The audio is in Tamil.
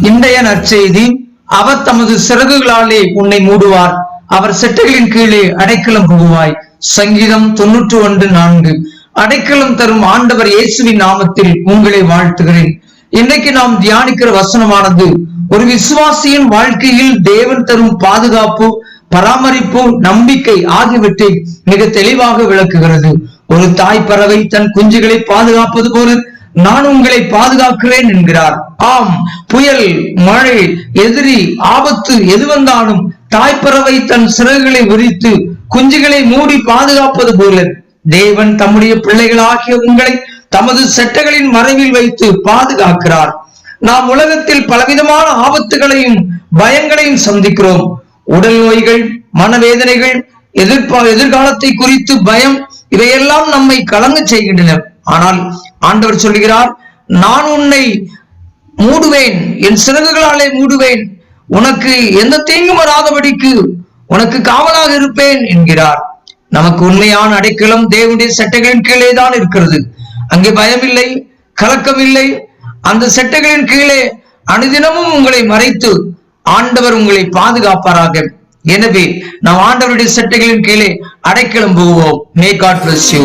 இன்றைய நற்செய்தி, அவர் தமது சிறகுகளாலே உன்னை மூடுவார், அவர் செட்டைகளின் கீழே அடைக்கலம் புகுவாய். சங்கீதம் 91:4. அடைக்கலம் தரும் ஆண்டவர் இயேசுவின் நாமத்தில் உங்களை வாழ்த்துகிறேன். இன்னைக்கு நாம் தியானிக்கிற வசனமானது ஒரு விசுவாசியின் வாழ்க்கையில் தேவன் தரும் பாதுகாப்பு, பராமரிப்பு, நம்பிக்கை ஆகியவற்றை மிக தெளிவாக விளக்குகிறது. ஒரு தாய் பறவை தன் குஞ்சுகளை பாதுகாப்பது போல நான் உங்களை பாதுகாக்கிறேன் என்கிறார். ஆம், புயல், மழை, எதிரி, ஆபத்து எது வந்தாலும் தாய்ப்பறவை தன் சிறகுகளை விரித்து குஞ்சுகளை மூடி பாதுகாப்பது போல தேவன் தம்முடைய பிள்ளைகளாகிய உங்களை தமது செட்டைகளின் மறைவில் வைத்து பாதுகாக்கிறார். நாம் உலகத்தில் பலவிதமான ஆபத்துகளையும் பயங்களையும் சந்திக்கிறோம். உடல் நோய்கள், மனவேதனைகள், எதிர்காலத்தை குறித்து பயம், இவையெல்லாம் நம்மை கலங்க செய்கின்றன. ஆனால் ஆண்டவர் சொல்கிறார், நான் உன்னை மூடுவேன், என் சிறகுகளாலே மூடுவேன், உனக்கு எந்த தீங்கும் வராதபடிக்கு உனக்கு காவலாக இருப்பேன் என்கிறார். நமக்கு உண்மையான அடைக்கலம் தேவனுடைய செட்டைகளின் கீழே தான் இருக்கிறது. அங்கே பயம் இல்லை, கலக்கம் இல்லை. அந்த செட்டைகளின் கீழே அனுதினமும் உங்களை மறைத்து ஆண்டவர் உங்களை பாதுகாப்பாராக. எனவே நாம் ஆண்டவருடைய செட்டைகளின் கீழே அடைக்கலம் போவோம். May God bless you.